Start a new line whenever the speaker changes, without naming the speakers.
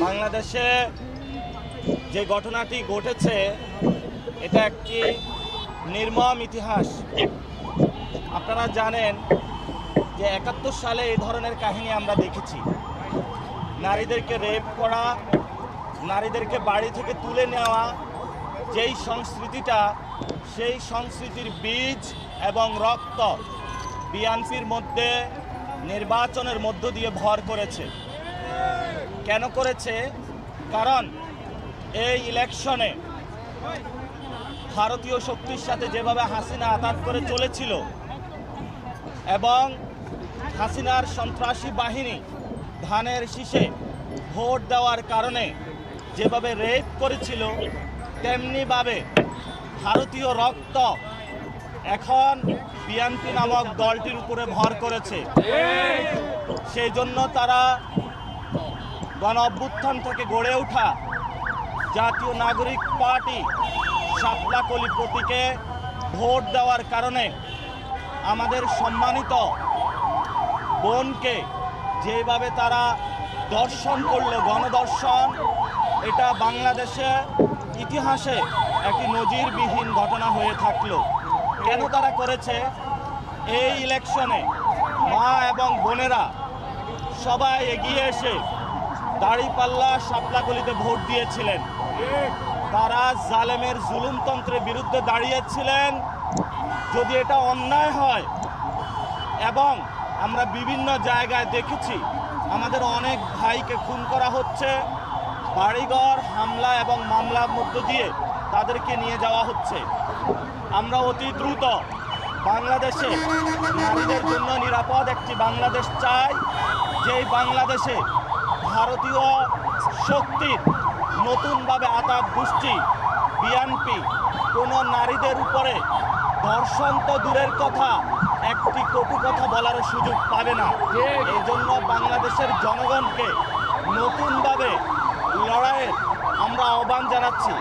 বাংলাদেশে যে ঘটনাটি ঘটেছে এটা একটি নির্মম ইতিহাস। আপনারা জানেন যে ৭১ সালে এই ধরনের কাহিনী আমরা দেখেছি। নারীদেরকে রেপ করা, নারীদেরকে বাড়ি থেকে তুলে নেওয়া, যেই সংস্কৃতিটা, সেই সংস্কৃতির বীজ এবং রক্ত বিএনপির মধ্যে নির্বাচনের মধ্য দিয়ে ভর করেছে। কেন করেছে? কারণ এই ইলেকশনে ভারতীয় শক্তির সাথে যেভাবে হাসিনা আঘাত করে চলেছিল এবং হাসিনার সন্ত্রাসী বাহিনী ধানের শীষে ভোট দেওয়ার কারণে যেভাবে রেপ করেছিল, তেমনিভাবে ভারতীয় রক্ত এখন বিএনপি নামক দলটির উপরে ভর করেছে। সেই জন্য তারা গণ অভ্যুত্থান থেকে গড়ে ওঠা জাতীয় নাগরিক পার্টি শাপলা-কলি প্রতীকে ভোট দেওয়ার কারণে আমাদের সম্মানিত বোনকে যেভাবে তারা দর্শন করলো, গণদর্শন, এটা বাংলাদেশে ইতিহাসে একটি নজিরবিহীন ঘটনা হয়ে থাকলো। কেন তারা করেছে? এই ইলেকশনে মা এবং বোনেরা সবাই এগিয়ে এসে দাঁড়িপাল্লা শাপলা-কলিতে ভোট দিয়েছিলেন। তারা জালেমের জুলুমতন্ত্রের বিরুদ্ধে দাঁড়িয়েছিলেন। যদি এটা অন্যায় হয়, এবং আমরা বিভিন্ন জায়গায় দেখেছি আমাদের অনেক ভাইকে খুন করা হচ্ছে, বাড়িঘর হামলা এবং মামলার মধ্য দিয়ে তাদেরকে নিয়ে যাওয়া হচ্ছে। আমরা অতি দ্রুত বাংলাদেশে নারীদের জন্য নিরাপদ একটি বাংলাদেশ চাই, যেই বাংলাদেশে ভারতীয় শক্তির নতুনভাবে আঘাত গোষ্ঠী বিএনপি কোনো নারীদের উপরে ধর্ষণ তো দূরের কথা, একটি কটু কথা বলার সুযোগ পাবে না। এই জন্য বাংলাদেশের জনগণকে নতুনভাবে লড়াইয়ের আমরা আহ্বান জানাচ্ছি।